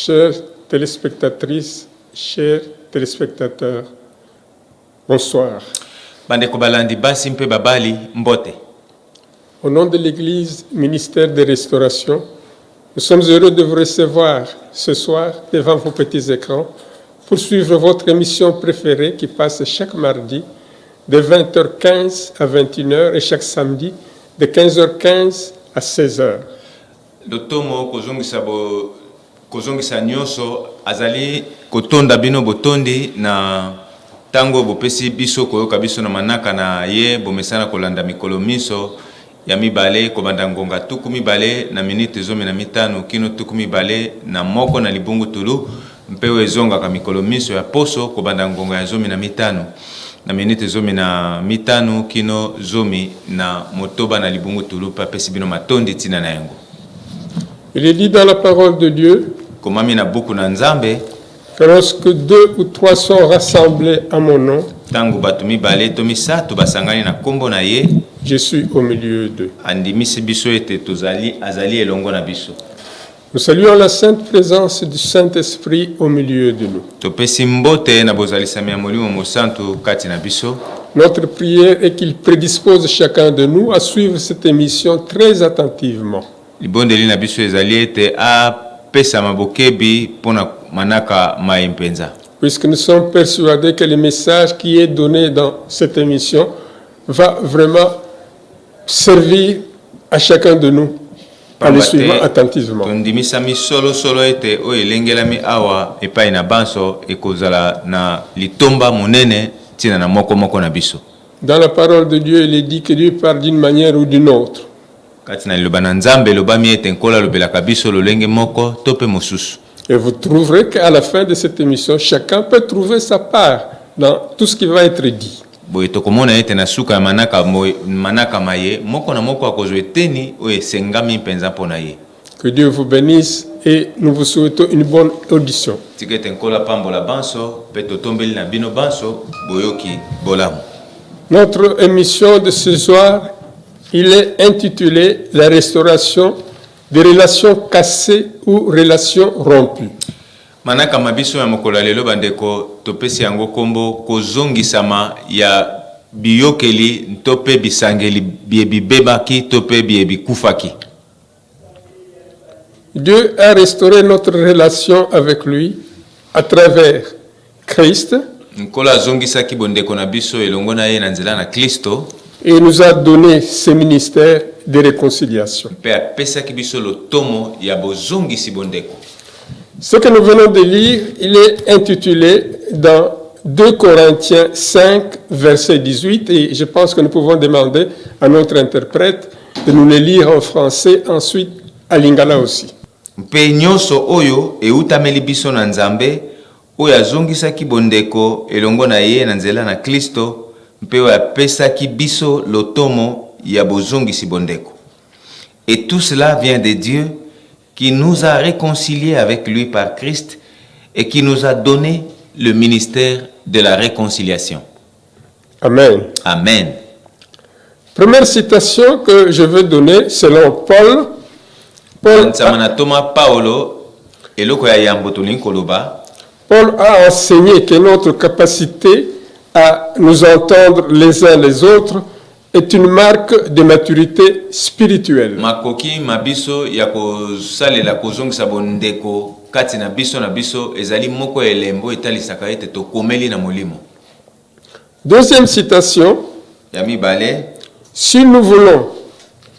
chères téléspectatrices, chers téléspectateurs, bonsoir. Bandeko balandi basi mpe babali mbote. Au nom de l'Église Ministère de Restauration, nous sommes heureux de vous recevoir ce soir devant vos petits écrans pour suivre votre émission préférée qui passe chaque mardi de 20h15 à 21h et chaque samedi de 15h15 à 16h. Lotomo kozongisa nyonso azali kotonda bino botondi na tango bopesi biso koyoka biso na manaka na ye bomesana kolanda mikolo miso ya mibale kobanda ngonga tuku mibale na minute 15 kino tuku mibale na moko na libungu tulu mpewe zonga ka mikolo miso ya poso kobanda ngonga ya 15 na minute 15 kino zomi na motoba na libungu tulu papesi bino matondi tina na yango. Il est dit dans la parole de Dieu que lorsque 2 ou 3 sont rassemblés à mon nom, je suis au milieu d'eux. Nous saluons la sainte présence du Saint-Esprit au milieu de nous. Notre prière est qu'il prédispose chacun de nous à suivre cette émission très attentivement. Puisque nous sommes persuadés que le message qui est donné dans cette émission va vraiment servir à chacun de nous en le suivant attentivement. Dans la parole de Dieu, il est dit que Dieu parle d'une manière ou d'une autre. Et vous trouverez qu'à la fin de cette émission, chacun peut trouver sa part dans tout ce qui va être dit. Que Dieu vous bénisse et nous vous souhaitons une bonne audition. Notre émission de ce soir, il est intitulé « La restauration des relations cassées ou relations rompues ». Manaka mabiso ya mokolo lelo bandeko topesi yango kombo kozongisama ya biyokeli ntope bisangeli bibebaki tope bikufaki. Dieu a restauré notre relation avec lui à travers Christ. Nkola zongisaki bondeko na biso elongo na ye na nzela na Kristo. Et il nous a donné ce ministère de réconciliation. Ce que nous venons de lire, il est intitulé dans 2 Corinthiens 5, verset 18, et je pense que nous pouvons demander à notre interprète de nous le lire en français, ensuite à lingala aussi. Et tout cela vient de Dieu qui nous a réconciliés avec lui par Christ et qui nous a donné le ministère de la réconciliation. Amen. Amen. Première citation que je veux donner selon Paul. Paul a enseigné que notre capacité à nous entendre les uns les autres est une marque de maturité spirituelle. Makoki mabiso ya kosalela kozongisa bondeko kati na biso ezali moko elembo etalisaka ete tokomeli na molimo. Deuxième citation. Ya mibale. Si nous voulons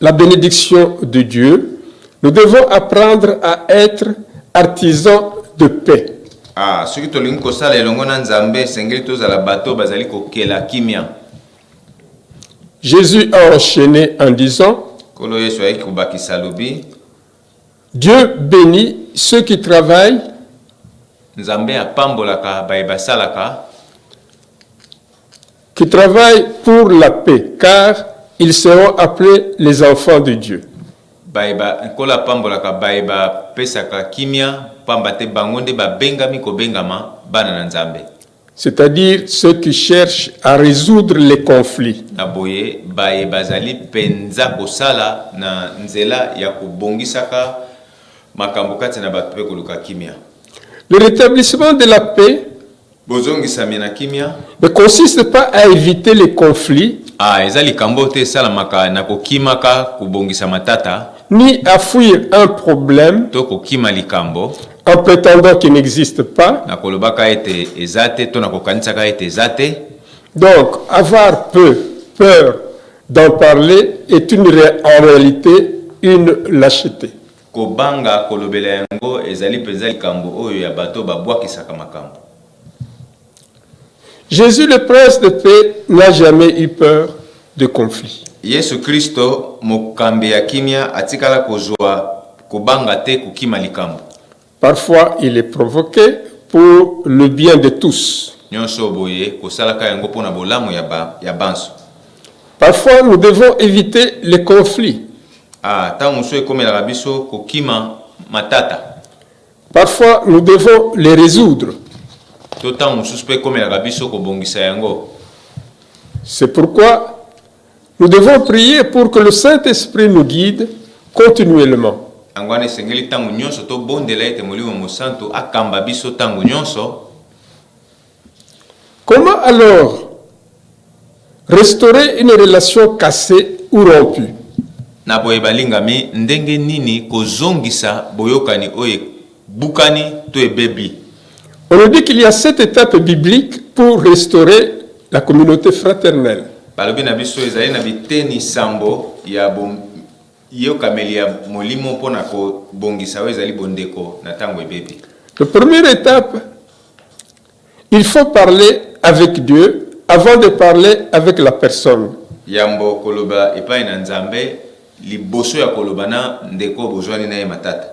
la bénédiction de Dieu, nous devons apprendre à être artisans de paix. Soki tolingi kosala elongo na Nzambe sengeli tozala bato bazali kokela kimia. Jésus a enchaîné en disant: Dieu bénit ceux qui travaillent pour la paix, car ils seront appelés les enfants de Dieu. C'est-à-dire ceux qui cherchent à résoudre les conflits. Le rétablissement de la paix bozongisami na kimia ne consiste pas à éviter les conflits, eza likambo te esalamaka na kokimaka kobongisa matata ni à fuir un problème to kokima likambo en prétendant qu'il n'existe pas. na kolobaka ete eza te to na kokanisaka ete eza te. Donc, avoir peur d'en parler est en réalité une lâcheté. Kobanga kolobela yango ezali penza likambo oyo ya bato babwakisaka makambo. Jésus, le prince de paix, n'a jamais eu peur de conflit. Yesu Kristo mokambi ya kimia atikala kozwa kobanga te kukima likambo. Parfois, il est provoqué pour le bien de tous. Nyonso boye kosalaka yango pona bolamu ya banso. Parfois, nous devons éviter les conflits. Tango so ekomela biso kokima matata. Parfois, nous devons les résoudre. To tango so ekomela biso kobongisa yango. C'est pourquoi nous devons prier pour que le Saint-Esprit nous guide continuellement. Angwane sengeli tango nyonso to bondela ete molimo mosanto akamba biso tango nyonso. Comment alors restaurer une relation cassée ou rompue? Na boye balingami ndenge nini kozongisa boyokani oye bukani to ebebi. On nous dit qu'il y a 7 étapes bibliques pour restaurer la communauté fraternelle. Balobi na biso ezali na biteni sambo ya yokameli ya molimo pona ko bongisa oyo ezali bondeko na tango ebebi. La première étape, il faut parler avec Dieu avant de parler avec la personne. Yambo koloba epai na Nzambe liboso ya koloba na ndeko bozwani na ye matata.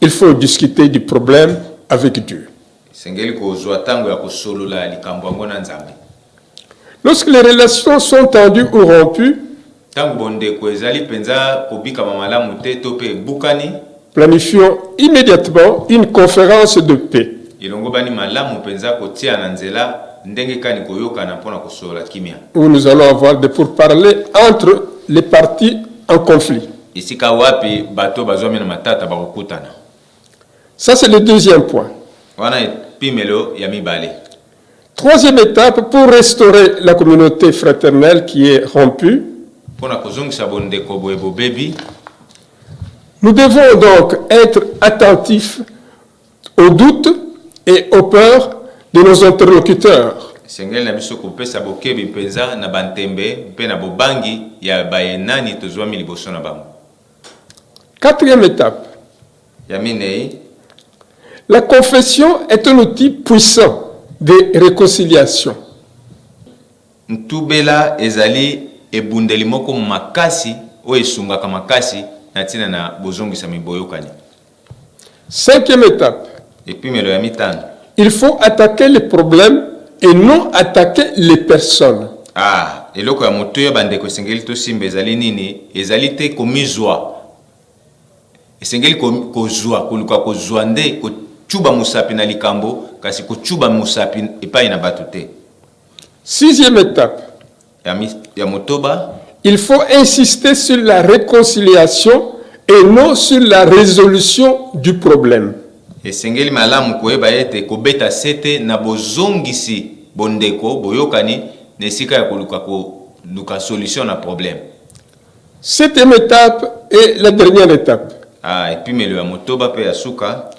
Il faut discuter du problème avec Dieu. Sengeli kozwa tango ya kosolola likambo yango na Nzambe. Lorsque les relations sont tendues ou rompues, tango bondeko ezali penza kobika mamalamu te to pe bukani, planifions immédiatement une conférence de paix. Ilongo bani malamu penza kotia na nzela ndenge kani koyoka na pona kosolola kimia. Où nous allons avoir des pourparlers entre les parties en conflit. Isika wapi bato bazwami na matata bakokutana. Ça c'est le deuxième point. Wana pimelo ya mibale. Troisième étape, pour restaurer la communauté fraternelle qui est rompue, Pona kozongisa bondeko boye bobebi, nous devons donc être attentifs aux doutes et aux peurs de nos interlocuteurs. sengeli na biso kopesa bokebi penza na bantembe mpe na bobangi ya bayenani tozwami liboso na bango. Quatrième étape, Ya minei, la confession est un outil puissant de réconciliation. ntubela ezali ebundeli moko makasi o esungaka makasi na ntina na bozongisa miboyokani. Cinquième étape, Epimelo ya mitano, il faut attaquer les problèmes et non attaquer les personnes. eloko ya moto ya bandeko esengeli tosimba ezali nini? Ezali te komizwa, esengeli kozwa, koluka kozwa nde kochuba musapi na likambo, kasi kochuba musapi epai na bato te. Sixième étape, Ya motoba, il faut insister sur la réconciliation et non sur la résolution du problème. esengeli malamu koyeba ete kobeta sete na bozongisi bondeko boyokani na esika ya koluka solution na problème. Septième étape et la dernière étape. Epimelo ya motoba pe ya suka,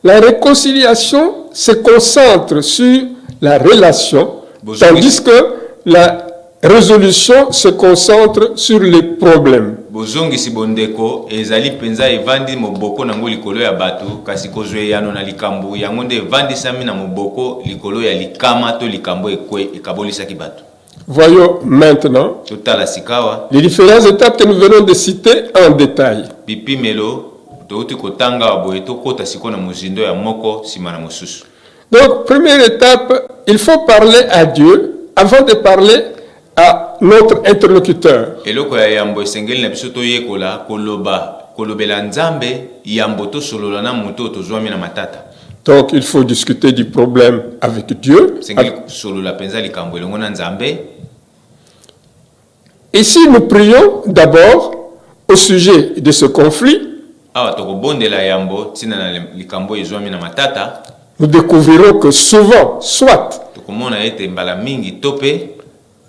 La réconciliation se concentre sur la relation, tandis que la résolution se concentre sur les problèmes. bozongisi bondeko ezali penza evandi moboko nango likolo ya bato, kasi kozwa yano na likambo yango nde evandisami na moboko likolo ya likama to likambo ekabolisaki bato. Voyons maintenant Totala sikawa les différentes étapes que nous venons de citer en détail. bipimelo touti kotanga boye tokota siko na mozindo ya moko sima na mosusu. Donc, première étape, il faut parler à Dieu avant de parler à notre interlocuteur. Eloko ya yambo esengeli na biso toyekola kolobela Nzambe yambo tosolola na moto tozwami na matata. Donc, il faut discuter du problème avec Dieu. Sengeli solola penza likambo elongo na Nzambe. Ici, nous prions d'abord au sujet de ce conflit. Awa tokobondela yambo tina na likambo ezwami na matata. nous découvrirons que souvent, soit tokomona ete mbala mingi tope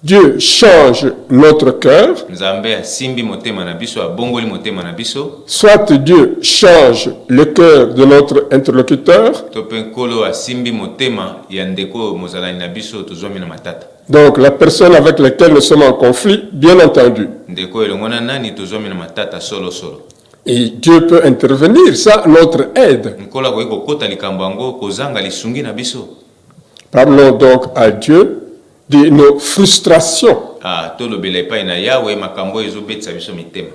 Dieu change notre cœur, nzambe asimbi motema na biso abongoli motema na biso, soit Dieu change le cœur de notre interlocuteur. to pe nkolo asimbi motema ya ndeko mozalani na biso tozwami na matata. Donc la personne avec laquelle nous sommes en conflit, bien entendu. Ndeko elongo na nani tozwami na matata solo solo. Et Dieu peut intervenir, ça, notre aide. Nkolo akoki kokota likambo yango kozanga lisungi na biso. Parlons donc à Dieu de nos frustrations. Tolobela epai na Yawe makambo ezobetisa biso mitema.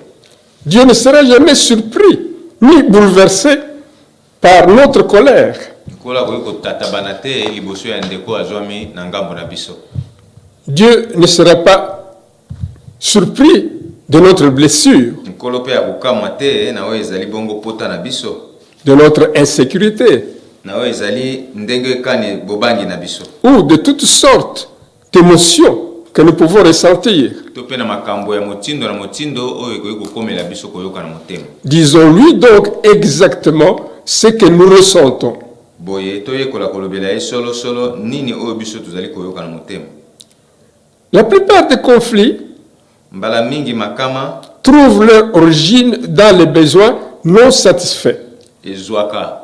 Dieu ne sera jamais surpris ni bouleversé par notre colère. Nkolo akoki kotatabana te liboso ya ndeko azwami na ngambo na biso. Dieu ne sera pas surpris de notre blessure, Nkolo pe akokamwa te na oyo ezali bongo pota na biso, de notre insécurité, na oyo ezali ndenge kani bobangi na biso, ou de toutes sortes d'émotions que nous pouvons ressentir. to pe na makambo ya motindo na motindo oyo ekoki kokomela biso koyoka na motema. Disons-lui donc exactement ce que nous ressentons. Boye toyekola kolobela ye solo solo nini oyo biso tozali koyoka na motema. La plupart des conflits Mbala mingi makama trouvent leur origine dans les besoins non satisfaits. ezwaka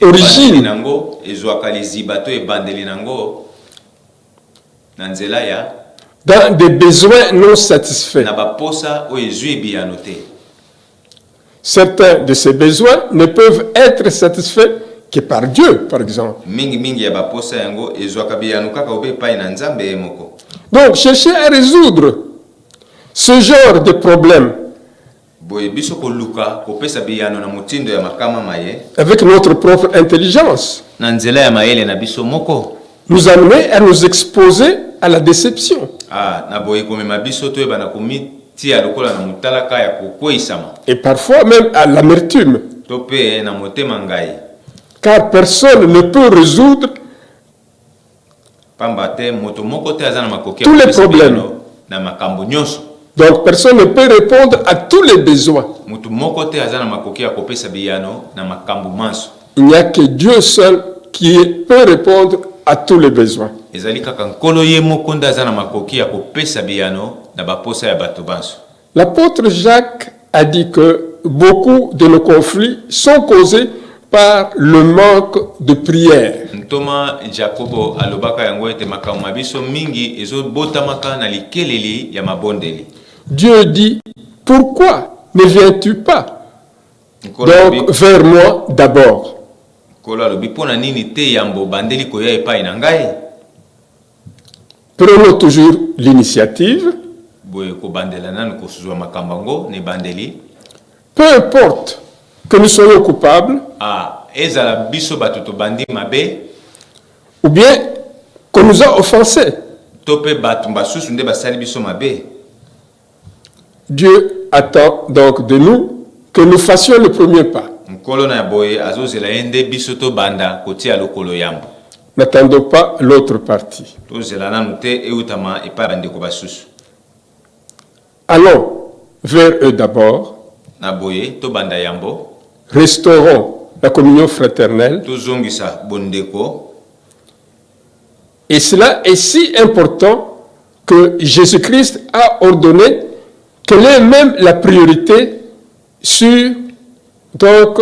Origine nango ezwaka liziba to ebandeli nango na nzela ya dans des besoins non satisfaits. na baposa oyo ezwi ebiyano te. Certains de ces besoins ne peuvent être satisfaits que par Dieu, par exemple. Mingi ya baposa yango ezwaka biyano kaka obe epai na nzambe ye moko. Donc, chercher à résoudre ce genre de problème Boye biso koluka kopesa biyano na motindo ya makama maye avec notre propre intelligence na nzela ya mayele na biso moko nous amener à nous exposer à la déception na boye komema biso to ebana komitia lokola na mutalaka ya kokweyisama et parfois même à l'amertume, to pe na motema ngai, car personne ne peut résoudre pamba te moto moko te aza na makoki tous les kopesa problèmes. biyano na makambo nyonso. Donc personne ne peut répondre à tous les besoins. Mutu moko te aza na makoki ya kopesa biyano na makambo manso. Il n'y a que Dieu seul qui peut répondre à tous les besoins. Ezali kaka nkolo ye moko nde aza na makoki ya kopesa biyano na baposa ya bato banso. L'apôtre Jacques a dit que beaucoup de nos conflits sont causés par le manque de prière. Ntoma Jacobo alobaka yango ete makambo ma biso mingi ezobotamaka na likeleli ya mabondeli. Dieu dit, pourquoi ne viens-tu pas donc vers moi d'abord? Nkolo alobi mpona nini te yambo bandeli koya epai na ngai? Prenons toujours l'initiative. Boye kobandela nanu kosuzwa makambo yango ne bandeli. Peu importe que nous soyons coupables, ezala biso bato tobandi mabe, ou bien qu'on nous a offensés. to pe bato basusu nde basali biso mabe. Dieu attend donc de nous que nous fassions le premier pas. Nkolo na boye azozela yende biso to banda kotia lokolo yambo. N'attendons pas l'autre partie. Tozela nanu te eutama epai bandeko basusu. Allons vers eux d'abord. Na boye to banda yambo. Restaurons la communion fraternelle. Tozongisa bondeko. Et cela est si important que Jésus-Christ a ordonné quelle est même la priorité sur donc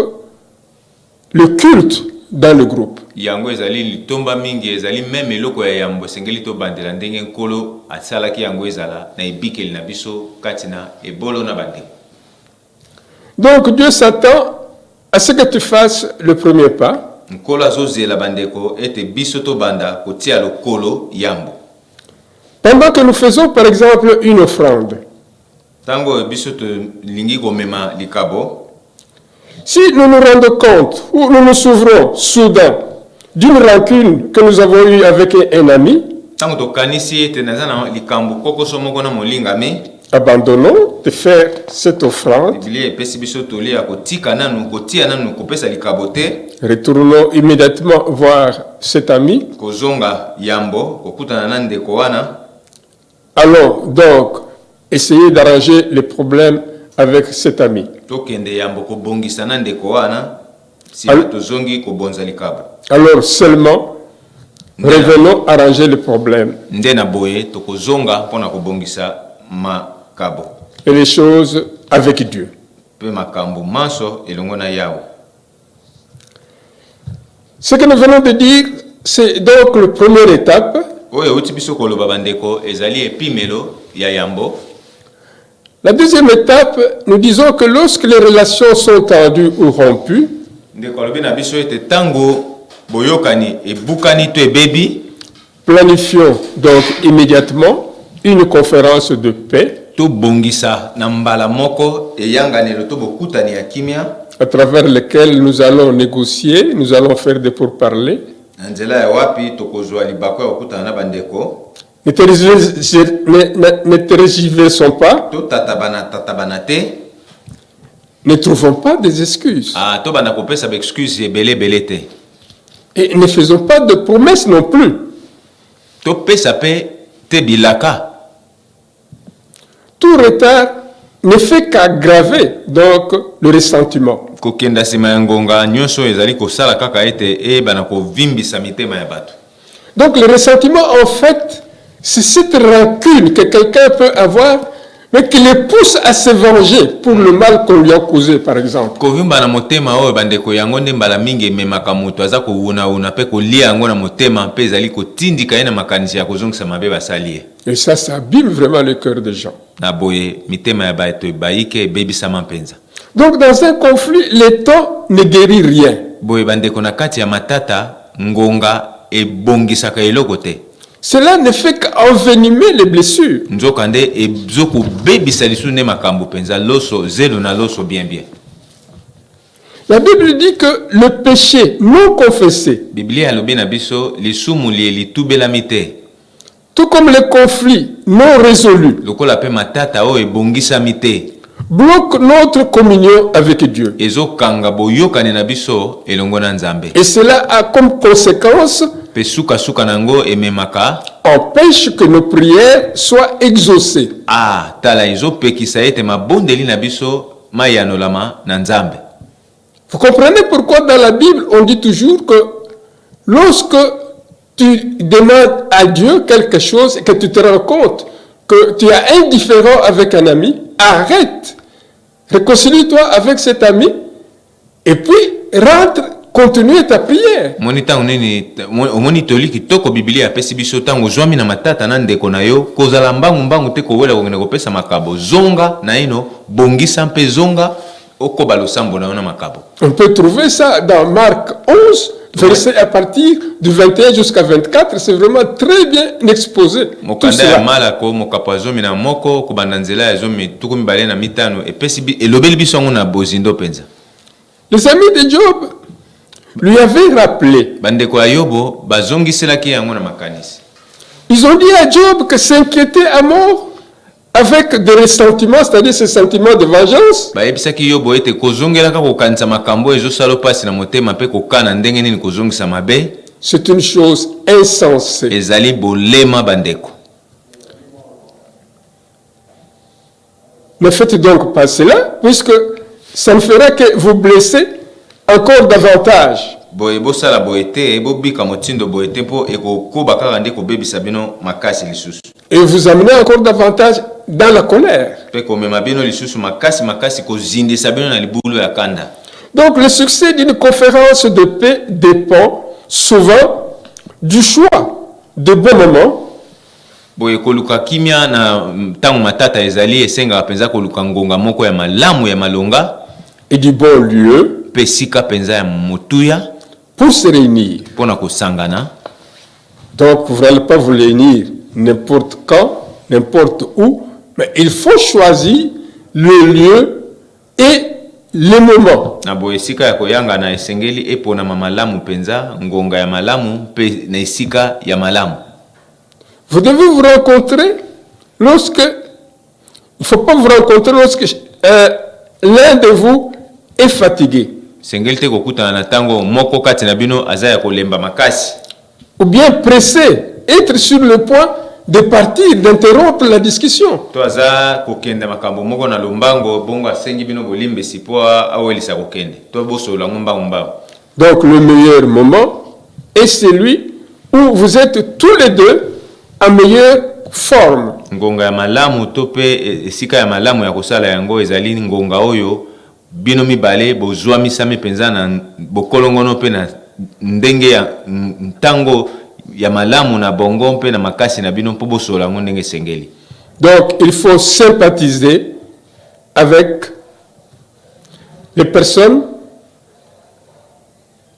le culte dans le groupe. Yango ezali litomba mingi ezali meme eloko ya yambo sengeli to bandela ndenge nkolo asalaki yango ezala na ebikeli na biso katina ebolo na bandeko. Donc Dieu s'attend à ce que tu fasses le premier pas. Nkolo azozela bandeko ete biso to banda kotia lokolo yambo. Pendant que nous faisons par exemple une offrande. Tango biso to lingi komema likabo. Si nous nous rendons compte ou nous nous souvenons soudain d'une rancune que nous avons eue avec un ami, tango to kanisi ete nazana likambo koko somoko na molingami, abandonnons de faire cette offrande. Retournons immédiatement voir cet ami. Allons donc essayer d'arranger les problèmes avec cet ami. si batozongi kobonza likabo. Alors seulement, revenons arranger le problème. Nde na boye tokozonga pona kobongisa makabo. Et les choses avec Dieu. Pe makambo manso elongo na yawo. Ce que nous venons de dire, c'est donc la première étape. Oyo uti biso koloba bandeko ezali epimelo ya yambo. La deuxième étape, nous disons que lorsque les relations sont tendues ou rompues, planifions donc immédiatement une conférence de paix à travers laquelle nous allons négocier, nous allons faire des pourparlers. Ne tergiversons pas. Ne trouvons pas des excuses. Et ne faisons pas de promesses non plus. Tout retard ne fait qu'aggraver donc le ressentiment. Donc le ressentiment en fait, c'est cette rancune que quelqu'un peut avoir, mais qui le pousse à se venger pour le mal qu'on lui a causé, par exemple. Et ça abîme vraiment le cœur des gens. Donc dans un conflit, le temps ne guérit rien. Cela ne fait qu'envenimer les blessures. La Bible dit que le péché non confessé, tout comme les conflits non résolus, bloque notre communion avec Dieu. Et cela a comme conséquence empêche que nos prières soient exaucées. Vous comprenez pourquoi dans la Bible on dit toujours que lorsque tu demandes à Dieu quelque chose et que tu te rends compte que tu es indifférent avec un ami, arrête, réconcilie-toi avec cet ami et puis rentre. Continuez ta prière. On peut trouver ça dans Marc 11, verset à partir du 21 jusqu'à 24. C'est vraiment très bien exposé. Tout cela. Les amis de Job lui avaient rappelé. Ils ont dit à Job que s'inquiéter à mort avec des ressentiments, c'est-à-dire ce sentiment de vengeance, c'est une chose insensée. Ne faites donc pas cela, puisque ça ne fera que vous blesser encore davantage. Et vous amenez encore davantage dans la colère. Donc le succès d'une conférence de paix dépend souvent du choix de bons moments et du bon lieu pour se réunir. Donc vous n'allez pas vous réunir n'importe quand, n'importe où, mais il faut choisir le lieu et le moment. Vous devez vous rencontrer lorsque, il ne faut pas vous rencontrer lorsque l'un de vous est fatigué. Ou bien pressé, être sur le point de partir, d'interrompre la discussion. Donc le meilleur moment est celui où vous êtes tous les deux en meilleure forme. Ngonga ya malamu to pe esika ya malamu ya kosala yango ezali ngonga oyo bino mibale bozwamisami penza na bokolongono pe na ndenge ya ntango ya malamu na bongo mpe na makasi na bino mpo bosola ngo ndenge sengeli. Donc il faut sympathiser avec les personnes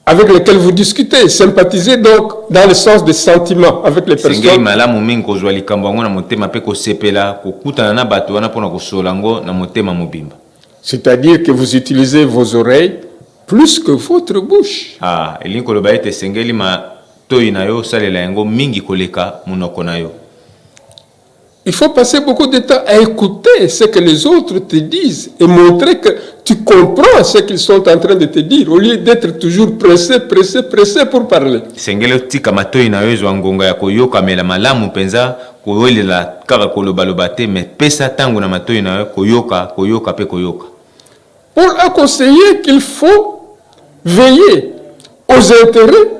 avec lesquelles vous discutez. Sympathiser donc dans le sens des sentiments avec les personnes. Sengeli malamu mingi kozwa likambo yango na motema pe kosepela kokutana na bato wana mpona kosola ngo na motema mobimba. C'est-à-dire que vous utilisez vos oreilles plus que votre bouche. Ah, elingi koloba ete sengeli matoi na yo osalela yango mingi koleka monoko na yo. Il faut passer beaucoup de temps à écouter ce que les autres te disent et montrer que tu comprends ce qu'ils sont en train de te dire au lieu d'être toujours pressé pour parler. Sengeli otika matoi na yo ezwa ngonga ya koyokamela malamu penza kowelela kaka kolobaloba te mais pesa tango na matoi na yo koyoka pe koyoka. Paul a conseillé qu'il faut veiller aux intérêts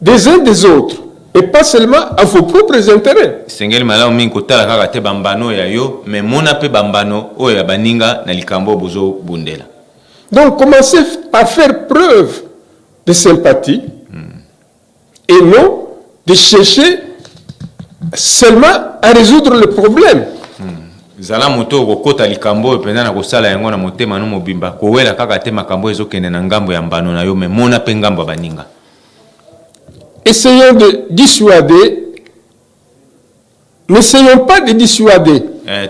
des uns des autres et pas seulement à vos propres intérêts. Sengeli malamu mingi kotala kaka te bambano ya yo mais mona pe bambano oyo ya baninga na likambo bozo bundela. Donc commencez par faire preuve de sympathie et non de chercher seulement à résoudre le problème. Zala moto kokota likambo oyo penza na kosala yango na motema no mobimba kowela kaka te makambo ezokende na ngambo ya mbano na yo mais mona pe ngambo ya baninga. Essayons de dissuader, n'essayons pas de dissuader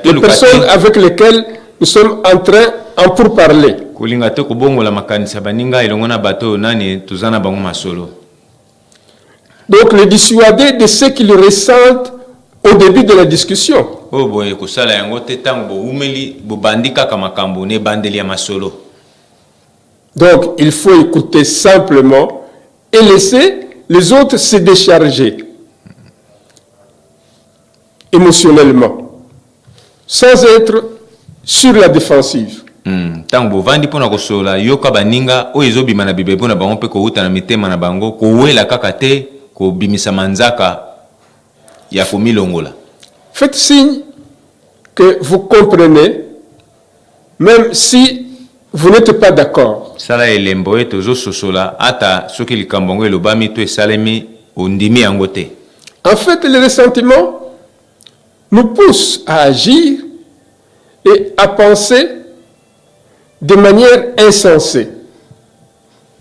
les personnes avec lesquelles nous sommes en train en pourparler. Kulinga te kubongola makanisa baninga elongo na bato nani tuzana bango masolo. Donc les dissuader de ce qu'ils ressentent au début de la discussion. Oh boye kusala yango te tango bo umeli bo bandika kama makambo ne bandeli ya masolo. Donc il faut écouter simplement et laisser les autres se décharger émotionnellement, sans être sur la défensive. Tango bovandi pona kosola yoka baninga o ezobima na bible pona bango pe ko uta na mitema na bango ko wela kaka te ko bimisa manzaka ya komilongola. Faites signe que vous comprenez, même si vous n'êtes pas d'accord. Sala elembo eto zo sosola ata soki likambongo elobami to esalemi ondimi yango te. En fait, le ressentiment nous pousse à agir et à penser de manière insensée.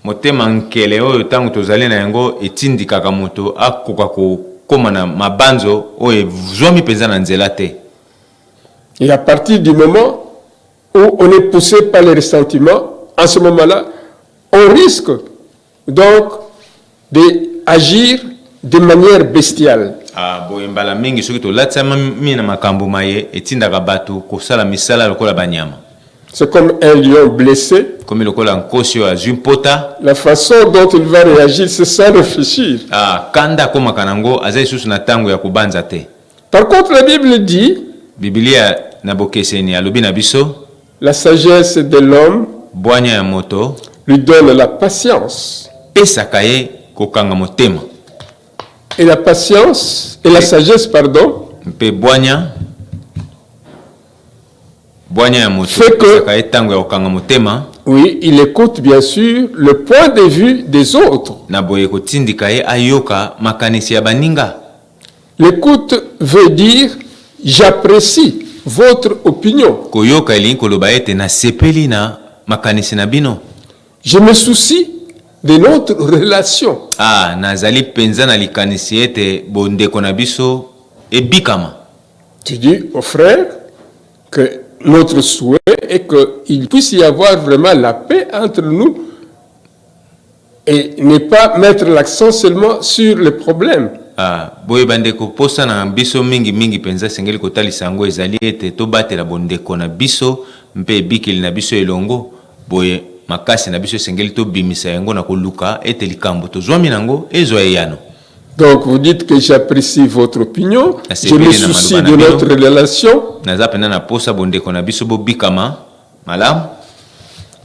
Motema nkele oyo tango tozali na yango etindikaka moto akoka kokoma na mabanzo oyo ezwami penza na nzela te. Et à partir du moment où on est poussé par les ressentiments, en ce moment-là, on risque donc d'agir de manière bestiale. Boye mbala mingi soki tolatisama mina makambo maye etindaka bato kosala misala lokola banyama. C'est comme un lion blessé. Comme lokola nkosi oyo azwi mpota. La façon dont il va réagir, c'est sans réfléchir. Kanda akomaka nango aza lisusu na ntango ya kobanza te. Par contre, la Bible dit, Biblia na bokeseni alobi na biso, la sagesse de l'homme bwanya ya moto lui donne la patience. pesaka ye kokanga motema. Et la patience, et la sagesse, pardon, Mpe bwanya ya moto fait que, pesaka ye tango ya kokanga motema. oui, il écoute bien sûr le point de vue des autres. Na boye kotindika ye ayoka makanisi ya baninga. L'écoute veut dire j'apprécie votre opinion. Koyoka elingi koloba ete na sepeli na makanisi na bino. Je me soucie de notre relation. Nazali penza na likanisi ete bondeko na biso ebikama. Tu dis au frère que notre souhait est qu'il puisse y avoir vraiment la paix entre nous et ne pas mettre l'accent seulement sur les problèmes. Boye bandeko posa na biso mingi penza sengeli kotalisa yango ezali ete tobatela bondeko na biso mpe ebikili na biso elongo. Boye makasi na biso sengeli tobimisa yango na koluka ete likambo tozwami nango ezwa eyano. Donc vous dites que j'apprécie votre opinion, je me soucie de notre relation.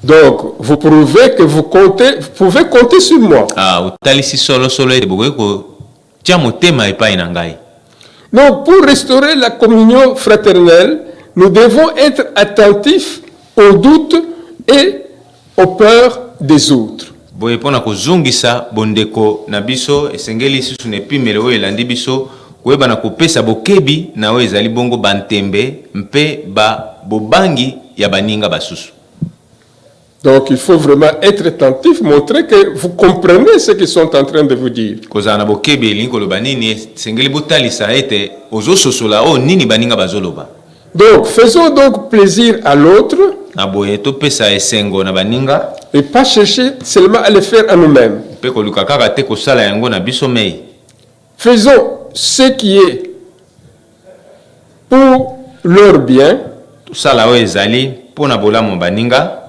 Donc, vous prouvez que vous pouvez compter sur moi. Utalisi solo ete bokoki kotia motema epai na ngai. Donc, pour restaurer la communion fraternelle, nous devons être attentifs aux doutes et aux peurs des autres. Boye pona kozongisa bondeko na biso esengeli susu na epimele oyo elandi biso koyeba na kopesa bokebi na oyo ezali bongo bantembe mpe bobangi ya baninga basusu. Donc il faut vraiment être attentif, montrer que vous comprenez ce qu'ils sont en train de vous dire. Kozala na bokebi elingi koloba nini esengeli botalisa ete ozososola oyo nini baninga bazoloba. Donc faisons donc plaisir à l'autre na boye topesa esengo na baninga et pas chercher seulement à le faire à nous-mêmes. Mpe koluka kaka te kosala yango na biso mei. Faisons ce qui est pour leur bien. Tosala oyo ezali mpona bolamu baninga.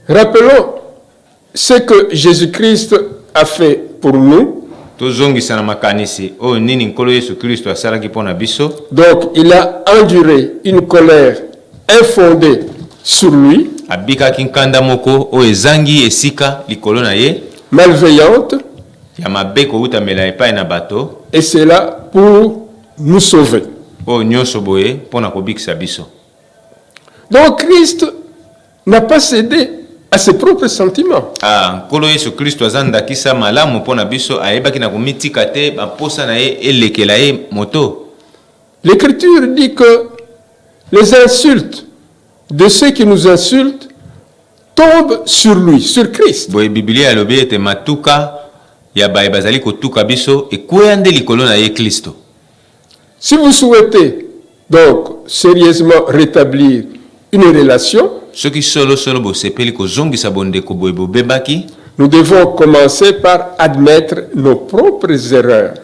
Rappelons ce que Jésus-Christ a fait pour nous. Donc il a enduré une colère infondée sur lui, malveillante, et c'est là pour nous sauver. Donc Christ n'a pas cédé à ses propres sentiments. L'Écriture dit que les insultes de ceux qui nous insultent tombent sur lui, sur Christ. Si vous souhaitez donc sérieusement rétablir une relation, nous devons commencer par admettre nos propres erreurs.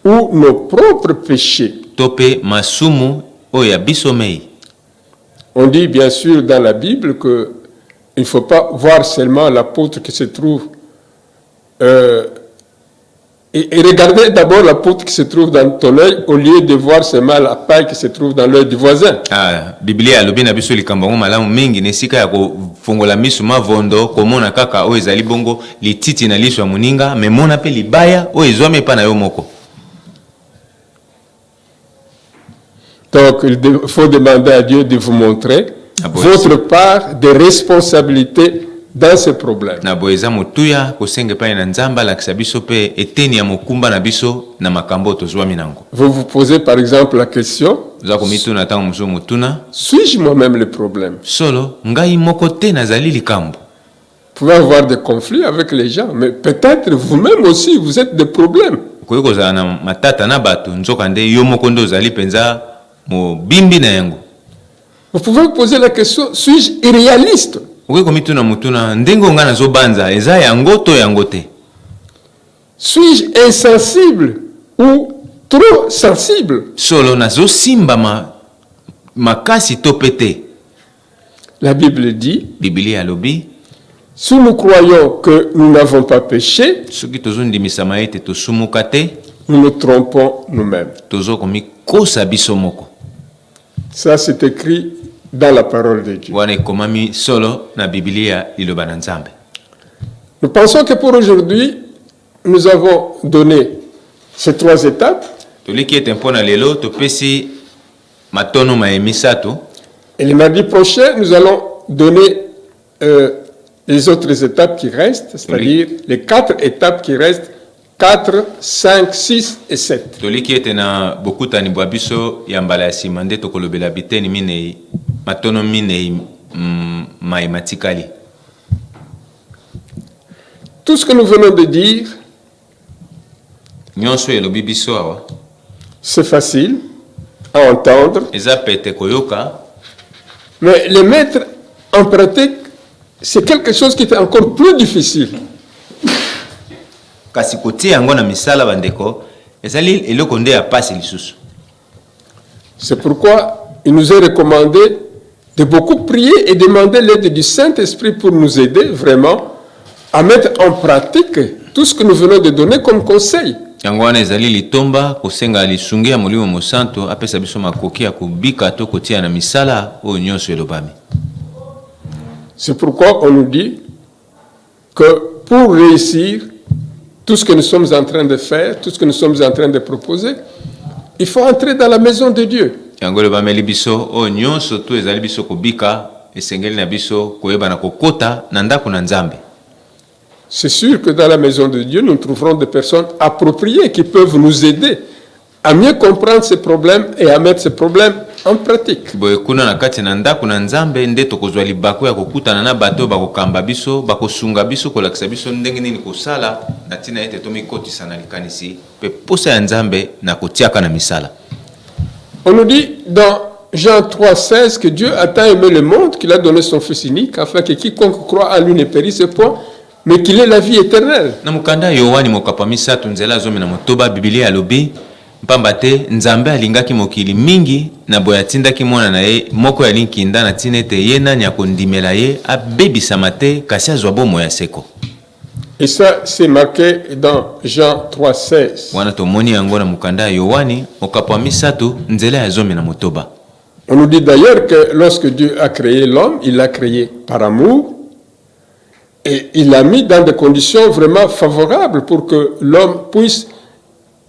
Ou nos propres péchés. On dit bien sûr dans la Bible qu'il ne faut pas voir seulement l'apôtre qui se trouve et regardez d'abord la poutre qui se trouve dans ton œil au lieu de voir seulement la paille qui se trouve dans l'œil du voisin. Biblia alobi na biso likambo malamu mingi nesika ya kofongola misu mavondo komona kaka o ezali bongo lititi na liso ya muninga memona pe libaya o ezwame pa na yo moko. Donc il faut demander à Dieu de vous montrer votre part de responsabilité dans ce problème. Vous vous posez par exemple la question, suis-je moi-même le problème? Vous pouvez avoir des conflits avec les gens, mais peut-être vous-même aussi, vous êtes des problèmes. Vous pouvez vous poser la question, suis-je irréaliste? Suis-je insensible ou trop sensible? La Bible dit, si nous croyons que nous n'avons pas péché, nous nous trompons nous-mêmes. Ça c'est écrit dans la parole de Dieu. Nous pensons que pour aujourd'hui, nous avons donné ces 3 étapes. Et le mardi prochain, nous allons donner les autres étapes qui restent, c'est-à-dire les 4 étapes qui restent, 4, 5, 6 et 7. Tout ce que nous venons de dire, c'est facile à entendre, mais le mettre en pratique, c'est quelque chose qui est encore plus difficile. C'est pourquoi il nous est recommandé de beaucoup prier et demander l'aide du Saint-Esprit pour nous aider vraiment à mettre en pratique tout ce que nous venons de donner comme conseil. yango wana ezali litomba kosenga lisungi ya molimo mosantu apesa biso makoki ya kobika to kotia na misala oyo nyonso elobami. C'est pourquoi on nous dit que pour réussir tout ce que nous sommes en train de faire, tout ce que nous sommes en train de proposer, il faut entrer dans la maison de Dieu. yango elobameli biso oyo nyonso to ezali biso kobika esengeli na biso koyeba na kokota na ndako na Nzambe. C'est sûr que dans la maison de Dieu, nous trouverons des personnes appropriées qui peuvent nous aider à mieux comprendre ces problèmes et à mettre ces problèmes en pratique. Boye kuna na kati na ndako na Nzambe nde tokozwa libako ya kokutana na bato bakokamba biso bakosunga biso kolakisa biso ndenge nini kosala na tina ete tomikotisa na likanisi pe posa ya Nzambe na kotiaka na misala. On nous dit dans Jean 3,16 que Dieu a tant aimé le monde qu'il a donné son Fils unique afin que quiconque croit en lui ne périsse point, mais qu'il ait la vie éternelle. Na mukanda Yohani mokapa misatu nzela zomi na motoba Biblia alobi mpamba te Nzambe alingaki mokili mingi na boya tindaki mwana na ye moko ya linkinda na tina ete ye nani akondimela ye abebisama te kasi azwa bomo ya seko. Et ça, c'est marqué dans Jean 3,16. Wana tomoni yango na mukanda Yohani mokapa misatu nzela ya zomi na motoba. On nous dit d'ailleurs que lorsque Dieu a créé l'homme, il l'a créé par amour et il l'a mis dans des conditions vraiment favorables pour que l'homme puisse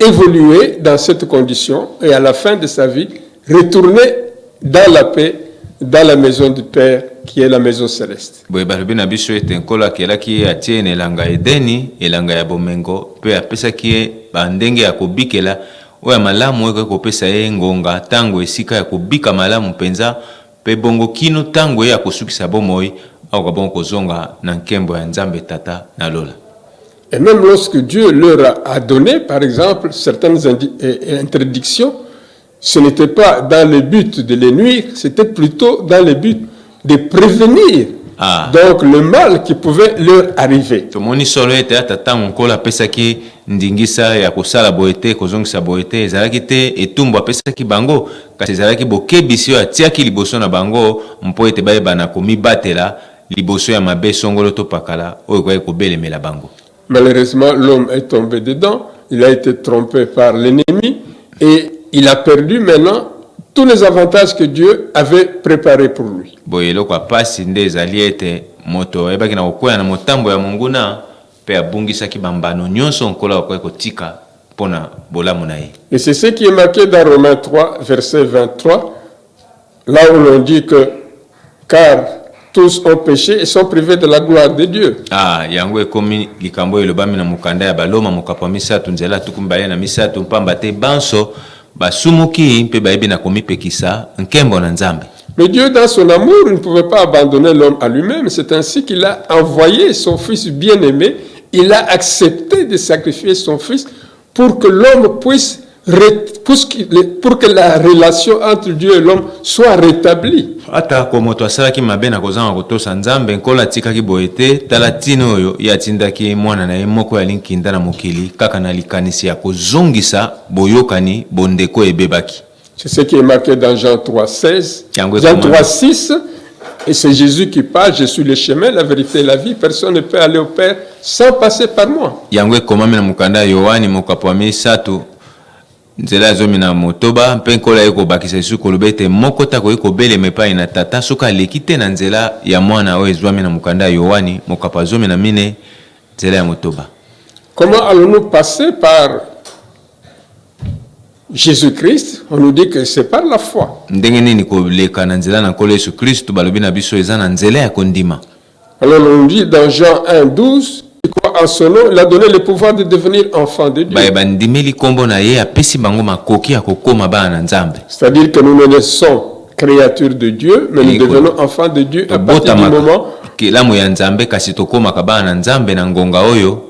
évoluer dans cette condition et à la fin de sa vie, retourner dans la paix, dans la maison du Père qui est la maison céleste. Boye balobi na biso ete nkolo akelaki atie na elanga Edeni elanga ya bomengo pe apesaki ye bandenge ya kobikela oyo malamu oyo kopesa ye ngonga tango esika ya kobika malamu mpenza pe bongo kino tango ye akosukisa bomoi au kabongo kozonga na nkembo ya Nzambe tata na lola. Et même lorsque Dieu leur a donné, par exemple, certaines interdictions, ce n'était pas dans le but de les nuire, c'était plutôt dans le but de prévenir donc le mal qui pouvait leur arriver. Tomoni solo ete ata tango nkola apesaki ndingisa ya kosala boete kozongisa boete ezalaki te etumbu apesaki bango kasi ezalaki bokebisi oyo atiaki liboso na bango mpo ete bayebana komibatela liboso ya mabe songolo to pakala oyo koyei kobelemela bango. Malheureusement, l'homme est tombé dedans, il a été trompé par l'ennemi et il a perdu maintenant tous les avantages que Dieu avait préparés pour lui. Boyelo kwa pasi nde ezali ete moto ebaki na kokwea na motambo ya monguna pe abungisaki bambano nyonso nkola okoki kotika pona bolamu na ye. Et c'est ce qui est marqué dans Romains 3, verset 23, là où l'on dit que car tous ont péché et sont privés de la gloire de Dieu. Yango ekomi likambo elobami na mukanda ya baloma mokapa misatu nzela tukumbale na misatu mpamba te banso basumuki mpe bayebi na komipekisa nkembo na Nzambe. Mais Dieu, dans son amour, ne pouvait pas abandonner l'homme à lui-même. C'est ainsi qu'il a envoyé son Fils bien-aimé. Il a accepté de sacrifier son Fils pour que l'homme puisse, pour que la relation entre Dieu et l'homme soit rétablie. Ata ko moto asalaki mabe na kozanga kotosa Nzambe nkola tikaki boete tala tino oyo ya tindaki mwana na ye moko ya linkinda na mokili kaka na likanisi ya kozongisa boyokani bondeko ebebaki. C'est ce qui est marqué dans Jean 3,16. Jean 3,6. Et c'est Jésus qui parle, je suis le chemin, la vérité et la vie. Personne ne peut aller au Père sans passer par moi. Yango ekomami na mukanda Yohani mokapo wa misatu nzela zomi na motoba mpe nkola ye kobakisa Yesu koloba ete moko tako ekobelema epai na tata soki aleki te na nzela ya mwana oyo ezwami na mukanda ya Yohani mokapo zomi na mine nzela ya motoba. Comment allons-nous passer par Jésus-Christ? On nous dit que c'est par la foi. Ndenge nini koleka na nzela na nkolo Yesu Kristo balobi na biso eza na nzela ya kondima. Alors on nous dit dans Jean 1,12, il croit en son nom, il a donné le pouvoir de devenir enfant de Dieu. Bandimeli kombo na ye apesi bango makoki ya kokoma bana na Nzambe. C'est-à-dire que nous ne naissons créatures de Dieu, mais nous devenons enfants de Dieu à partir du moment kelamu ya Nzambe kasi tokomaka bana na Nzambe na ngonga oyo.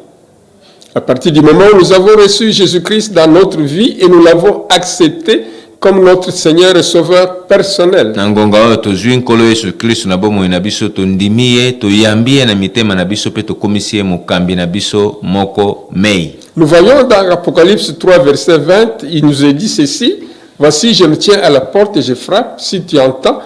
À partir du moment où nous avons reçu Jésus-Christ dans notre vie et nous l'avons accepté comme notre Seigneur et Sauveur personnel. Nangonga oyo tozwi nkolo Yesu Kristo na bomoi na biso tondimi ye toyambi ye na mitema na biso pe tokomisi ye mokambi na biso moko mei. Nous voyons dans Apocalypse 3 verset 20, il nous est dit ceci: voici je me tiens à la porte et je frappe, si tu entends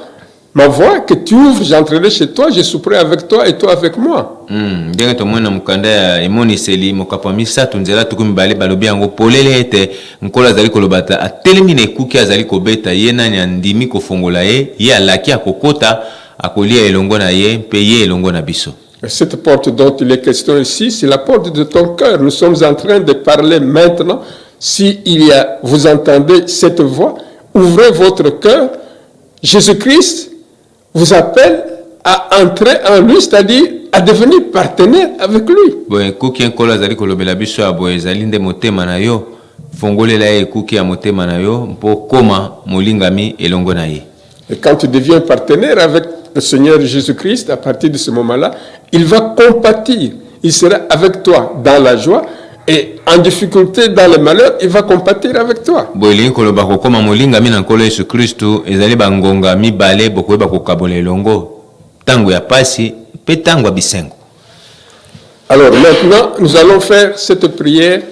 ma voix, que tu ouvres, j'entrerai chez toi, je souperai avec toi et toi avec moi. Ndenge tomona mukanda ya emoniseli mokapo misato nzela tukumi bale balobi yango polele ete nkola azali kolobata atelemi na ekuki azali kobeta ye nani andimi kofongola ye alaki akokota akolia elongo na ye mpe ye elongo na biso. Cette porte dont il est question ici, c'est la porte de ton cœur. Nous sommes en train de parler maintenant. Si vous entendez cette voix, ouvrez votre cœur. Jésus-Christ vous appelle à entrer en lui, c'est-à-dire à devenir partenaire avec lui. Bon, ekuki nkola azali kolobela biso ya boye ezali nde motema na yo fongolela ye ekuki ya motema na yo mpo koma molingami elongo na ye. Et quand tu deviens partenaire avec le Seigneur Jésus-Christ, à partir de ce moment-là, il va compatir. Il sera avec toi dans la joie et en difficulté, dans le malheur, il va compatir avec toi. Boelingi koloba kokoma molingami na nkolo Yesu Kristu ezali bangonga mibale bokoyeba kokabola elongo tango ya pasi mpe tango ya bisengo. Alors maintenant, nous allons faire cette prière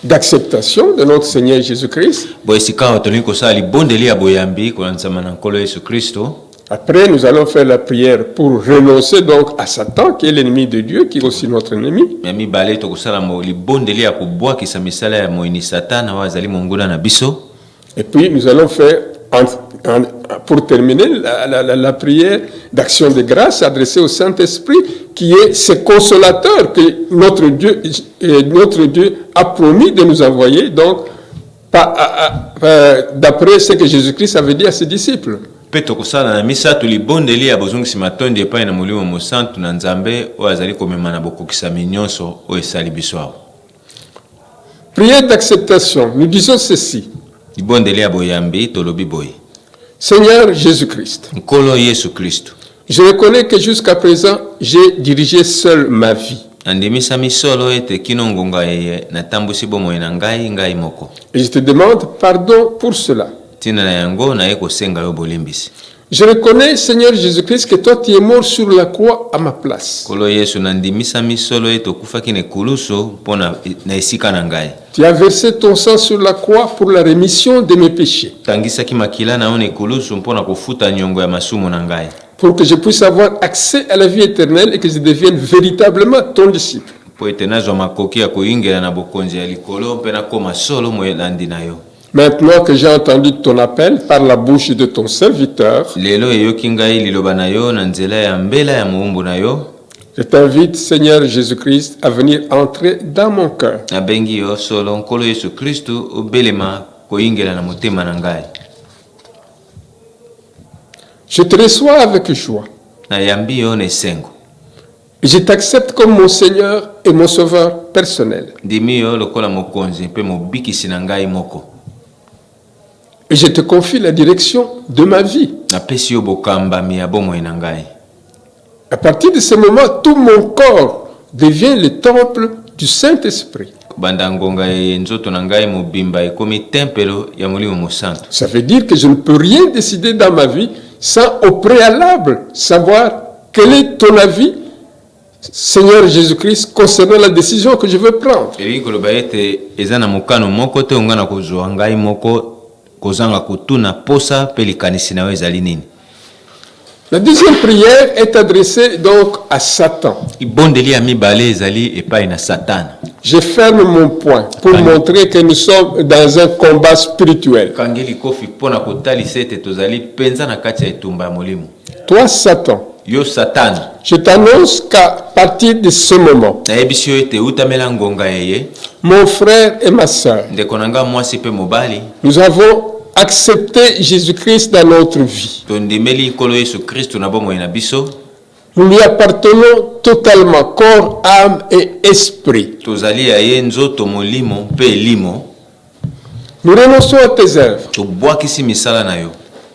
d'acceptation de notre Seigneur Jésus-Christ. Boye sika tolingi kosala libondeli ya boyambi kolanzama na nkolo Yesu Kristu. Après, nous allons faire la prière pour renoncer donc à Satan, qui est l'ennemi de Dieu, qui est aussi notre ennemi. Et puis, nous allons faire, pour terminer, la prière d'action de grâce adressée au Saint-Esprit, qui est ce consolateur que notre Dieu a promis de nous envoyer, donc, d'après ce que Jésus-Christ avait dit à ses disciples. Peto kusala na misa tulibondeli ya bozongisi matondi epai na molimo mosantu na nzambe oyo azali komema na bokokisami nyonso oyo esali biso awa. Prière d'acceptation, nous disons ceci. Libondeli ya boyambi tolobi boye. Seigneur Jésus-Christ, nkolo Yesu Kristu, je reconnais que jusqu'à présent, j'ai dirigé seul ma vie. Andimisa misolo ete kino ngonga yeye natambusi bomoi na ngai moko. Et je te demande pardon pour cela. Je reconnais, Seigneur Jésus-Christ, que toi tu es mort sur la croix à ma place. Tu as versé ton sang sur la croix pour la rémission de mes péchés. Pour que je puisse avoir accès à la vie éternelle et que je devienne véritablement ton disciple. Maintenant que j'ai entendu ton appel par la bouche de ton serviteur, je t'invite, Seigneur Jésus-Christ, à venir entrer dans mon cœur. Je te reçois avec joie. Et je t'accepte comme mon Seigneur et mon Sauveur personnel. Et je te confie la direction de ma vie. À partir de ce moment, tout mon corps devient le temple du Saint-Esprit. Ça veut dire que je ne peux rien décider dans ma vie sans au préalable savoir quel est ton avis, Seigneur Jésus-Christ, concernant la décision que je veux prendre. La deuxième prière est adressée donc à Satan. Je ferme mon poing pour montrer que nous sommes dans un combat spirituel. Toi, Satan, je t'annonce qu'à partir de ce moment, mon frère et ma soeur, nous avons accepté Jésus-Christ dans notre vie. Nous lui appartenons totalement, corps, âme et esprit. Nous renonçons à tes œuvres.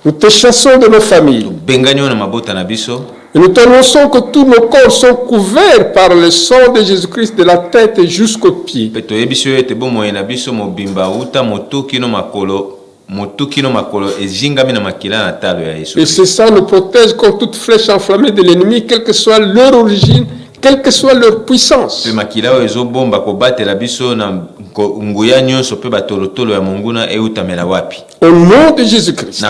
Nous te chassons de nos familles. Et nous t'annonçons que tous nos corps sont couverts par le sang de Jésus-Christ de la tête jusqu'aux pieds. Et ce sang nous protège contre toute flèche enflammée de l'ennemi, quelle que soit leur origine, quelle que soit leur puissance. Au nom de Jésus-Christ.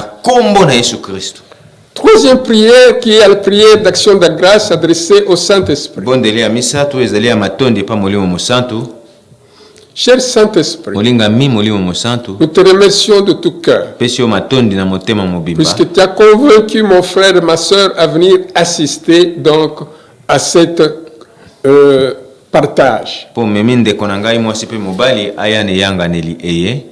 Troisième prière qui est la prière d'action de grâce adressée au Saint-Esprit. bondeli ya misato ezali ya matondi pa molimo mosantu. Cher Saint-Esprit, Molinga mi molimo mosantu. nous te remercions de tout cœur, Pesi yo matondi na motema mobimba. puisque tu as convaincu mon frère et ma sœur à venir assister donc à cette partage. Po memi ndeko na ngai mwasi pe mobali aya ne yanganeli eye.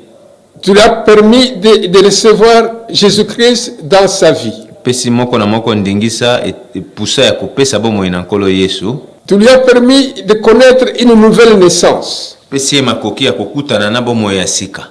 Tu lui as permis de recevoir Jésus-Christ dans sa vie. Pesi moko na moko ndingisa epusa ya kopesa bomoi na nkolo Yesu. Tu lui as permis de connaître une nouvelle naissance. Pesi makoki ya kokutana na bomoi ya sika.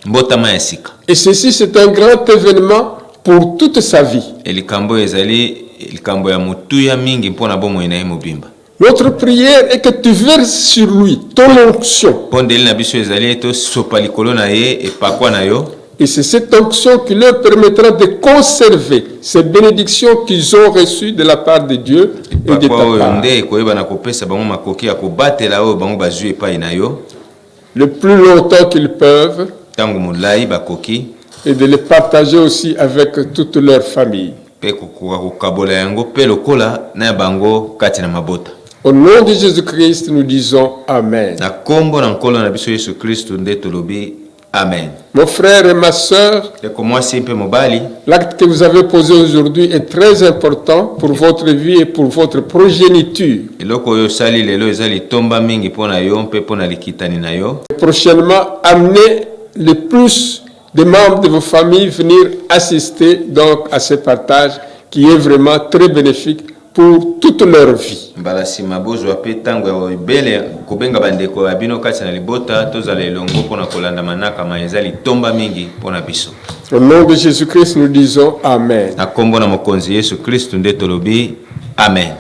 Mbotama ya sika. Et ceci, c'est un grand événement pour toute sa vie. Elikambo ezali elikambo ya mutuya mingi mpona bomoi na ye mobimba. Notre prière est que tu verses sur lui ton onction. Pondeli na biso ezali to sopa likolo na ye epakwa na yo. Et c'est cette onction qui leur permettra de conserver ces bénédictions qu'ils ont reçues de la part de Dieu et de ta part. Le plus longtemps qu'ils peuvent, et de les partager aussi avec toute leur famille. Au nom de Jésus-Christ, nous disons Amen. Amen. Mon frère et ma sœur, l'acte que vous avez posé aujourd'hui est très important pour votre vie et pour votre progéniture. Prochainement, amenez le plus de membres de vos familles venir assister donc à ce partage qui est vraiment très bénéfique pour toute leur vie. Au nom de Jésus-Christ, nous disons Amen. Amen.